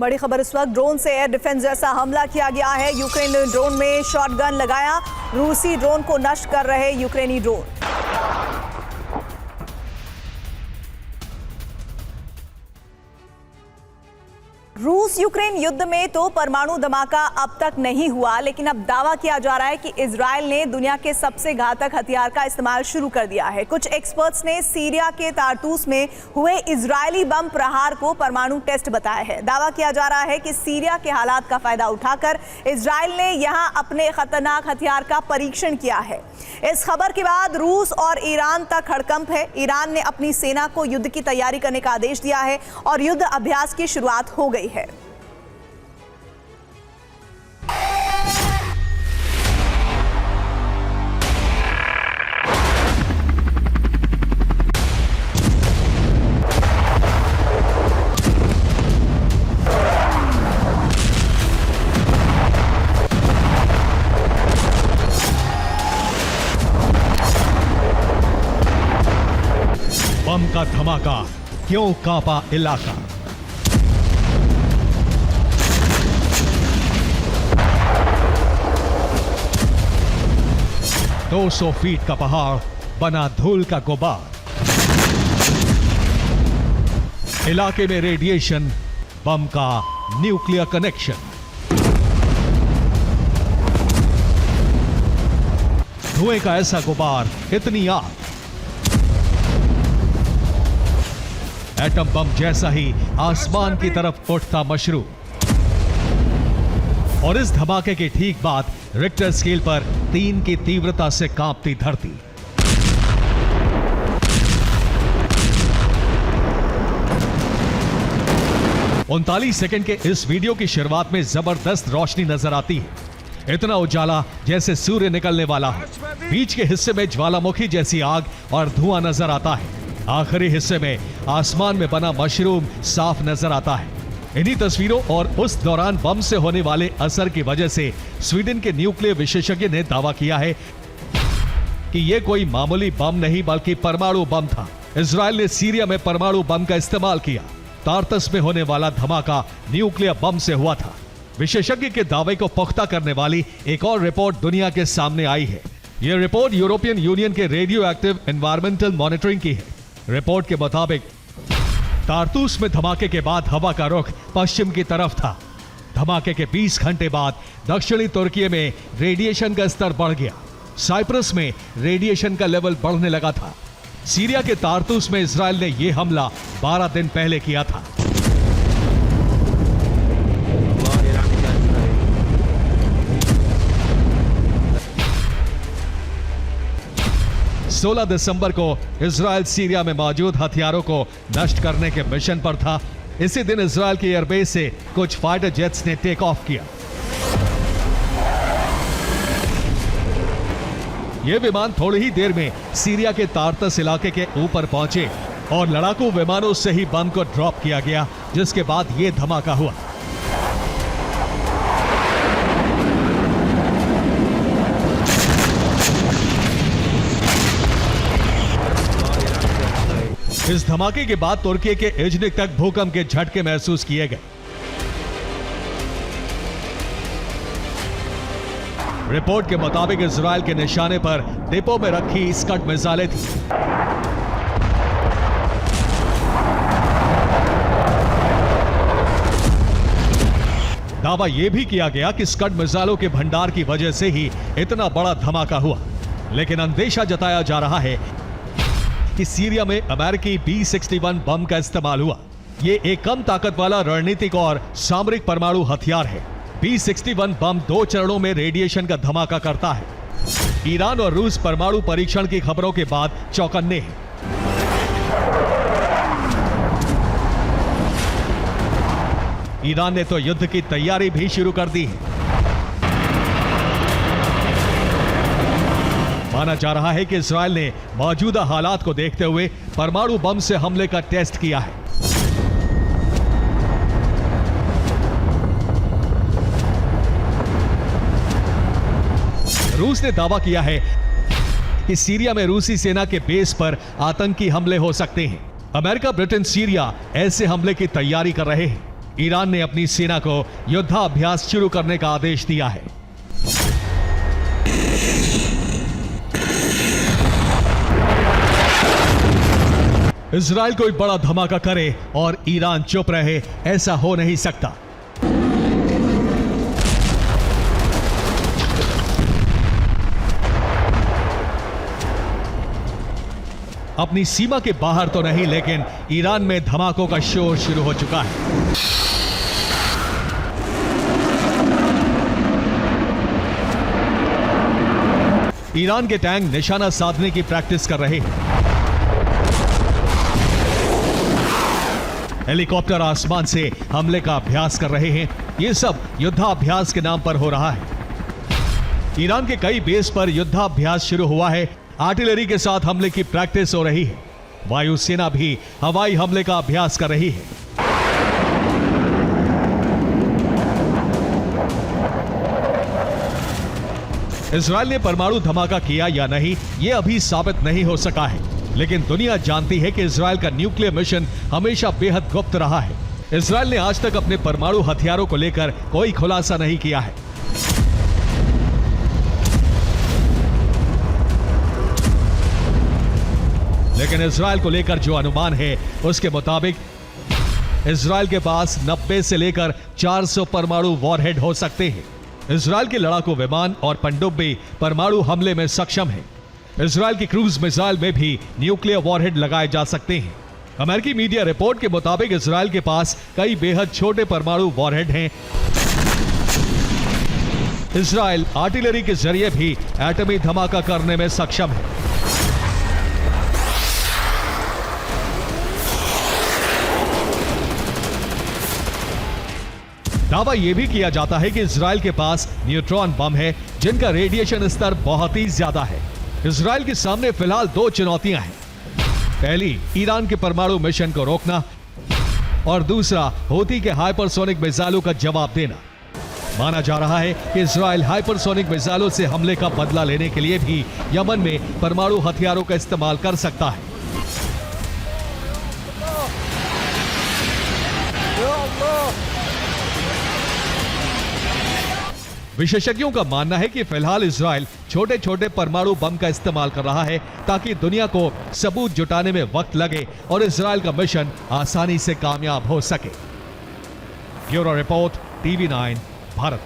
बड़ी खबर इस वक्त ड्रोन से एयर डिफेंस जैसा हमला किया गया है। यूक्रेन ने ड्रोन में शॉटगन लगाया। रूसी ड्रोन को नष्ट कर रहे यूक्रेनी ड्रोन। रूस यूक्रेन युद्ध में तो परमाणु धमाका अब तक नहीं हुआ, लेकिन अब दावा किया जा रहा है कि इजरायल ने दुनिया के सबसे घातक हथियार का इस्तेमाल शुरू कर दिया है। कुछ एक्सपर्ट्स ने सीरिया के तारतूस में हुए इजरायली बम प्रहार को परमाणु टेस्ट बताया है। दावा किया जा रहा है कि सीरिया के हालात का फायदा उठाकर इजरायल ने यहां अपने खतरनाक हथियार का परीक्षण किया है। इस खबर के बाद रूस और ईरान तक हड़कंप है। ईरान ने अपनी सेना को युद्ध की तैयारी करने का आदेश दिया है और युद्ध अभ्यास की शुरुआत हो गई है। बम का धमाका क्यों कांपा इलाका। दो 200 फीट का पहाड़ बना धूल का गुबार। इलाके में रेडिएशन, बम का न्यूक्लियर कनेक्शन। धुएं का ऐसा गुबार, इतनी आग। एटम बम जैसा ही आसमान की तरफ उठता मशरू। और इस धमाके के ठीक बाद रिक्टर स्केल पर 3 की तीव्रता से कांपती धरती। उनतालीस सेकंड के इस वीडियो की शुरुआत में जबरदस्त रोशनी नजर आती है। इतना उजाला जैसे सूर्य निकलने वाला है। बीच के हिस्से में ज्वालामुखी जैसी आग और धुआं नजर आता है। आखिरी हिस्से में आसमान में बना मशरूम साफ नजर आता है। इन्हीं तस्वीरों और उस दौरान बम से होने वाले असर की वजह से स्वीडन के न्यूक्लियर विशेषज्ञ ने दावा किया है कि यह कोई मामूली बम नहीं बल्कि परमाणु बम था। इजरायल ने सीरिया में परमाणु बम का इस्तेमाल किया। तारतस में होने वाला धमाका न्यूक्लियर बम से हुआ था। विशेषज्ञ के दावे को पुख्ता करने वाली एक और रिपोर्ट दुनिया के सामने आई है। यह रिपोर्ट यूरोपियन यूनियन के रेडियो एक्टिव एनवायरमेंटल मॉनिटरिंग की है। रिपोर्ट के मुताबिक तारतूस में धमाके के बाद हवा का रुख पश्चिम की तरफ था। धमाके के 20 घंटे बाद दक्षिणी तुर्की में रेडिएशन का स्तर बढ़ गया। साइप्रस में रेडिएशन का लेवल बढ़ने लगा था। सीरिया के तारतूस में इजरायल ने यह हमला 12 दिन पहले किया था। सोलह दिसंबर को इजरायल सीरिया में मौजूद हथियारों को नष्ट करने के मिशन पर था। इसी दिन इजरायल के एयरबेस से कुछ फाइटर जेट्स ने टेक ऑफ किया। ये विमान थोड़ी ही देर में सीरिया के तारतस इलाके के ऊपर पहुंचे और लड़ाकू विमानों से ही बम को ड्रॉप किया गया, जिसके बाद यह धमाका हुआ। इस धमाके के बाद तुर्की के इजनिक तक भूकंप के झटके महसूस किए गए। रिपोर्ट के मुताबिक इजरायल के निशाने पर डिपो में रखी स्कड मिसाइलें थी। दावा यह भी किया गया कि स्कड मिसाइलों के भंडार की वजह से ही इतना बड़ा धमाका हुआ, लेकिन अंदेशा जताया जा रहा है कि सीरिया में अमेरिकी B-61 बम का इस्तेमाल हुआ। यह एक कम ताकत वाला रणनीतिक और सामरिक परमाणु हथियार है। B-61 बम 2 चरणों में रेडिएशन का धमाका करता है। ईरान और रूस परमाणु परीक्षण की खबरों के बाद चौकन्ने हैं। ईरान ने तो युद्ध की तैयारी भी शुरू कर दी है। माना जा रहा है कि इजरायल ने मौजूदा हालात को देखते हुए परमाणु बम से हमले का टेस्ट किया है। रूस ने दावा किया है कि सीरिया में रूसी सेना के बेस पर आतंकी हमले हो सकते हैं। अमेरिका, ब्रिटेन, सीरिया ऐसे हमले की तैयारी कर रहे हैं। ईरान ने अपनी सेना को युद्धाभ्यास शुरू करने का आदेश दिया है। इजराइल कोई बड़ा धमाका करे और ईरान चुप रहे, ऐसा हो नहीं सकता। अपनी सीमा के बाहर तो नहीं, लेकिन ईरान में धमाकों का शोर शुरू हो चुका है। ईरान के टैंक निशाना साधने की प्रैक्टिस कर रहे हैं। हेलीकॉप्टर आसमान से हमले का अभ्यास कर रहे हैं। यह सब युद्धाभ्यास के नाम पर हो रहा है। ईरान के कई बेस पर युद्धाभ्यास शुरू हुआ है। आर्टिलरी के साथ हमले की प्रैक्टिस हो रही है। वायुसेना भी हवाई हमले का अभ्यास कर रही है। इजराइल ने परमाणु धमाका किया या नहीं, यह अभी साबित नहीं हो सका है, लेकिन दुनिया जानती है कि इजराइल का न्यूक्लियर मिशन हमेशा बेहद गुप्त रहा है। इजराइल ने आज तक अपने परमाणु हथियारों को लेकर कोई खुलासा नहीं किया है। लेकिन इजराइल को लेकर जो अनुमान है, उसके मुताबिक इजराइल के पास 90 से लेकर 400 परमाणु वॉरहेड हो सकते हैं। इजराइल के लड़ाकू विमान और पनडुब्बी परमाणु हमले में सक्षम है। इजराइल की क्रूज मिसाइल में भी न्यूक्लियर वॉरहेड लगाए जा सकते हैं। अमेरिकी मीडिया रिपोर्ट के मुताबिक इजराइल के पास कई बेहद छोटे परमाणु वॉरहेड हैं। इजराइल आर्टिलरी के जरिए भी एटमी धमाका करने में सक्षम है। दावा यह भी किया जाता है कि इजराइल के पास न्यूट्रॉन बम है, जिनका रेडिएशन स्तर बहुत ही ज्यादा है। इजराइल के सामने फिलहाल दो चुनौतियां हैं। पहली, ईरान के परमाणु मिशन को रोकना, और दूसरा, हूती के हाइपरसोनिक मिसाइलों का जवाब देना। माना जा रहा है कि इजराइल हाइपरसोनिक मिसाइलों से हमले का बदला लेने के लिए भी यमन में परमाणु हथियारों का इस्तेमाल कर सकता है। विशेषज्ञों का मानना है कि फिलहाल इजराइल छोटे छोटे परमाणु बम का इस्तेमाल कर रहा है, ताकि दुनिया को सबूत जुटाने में वक्त लगे और इजराइल का मिशन आसानी से कामयाब हो सके। Bureau report, TV9 Bharat.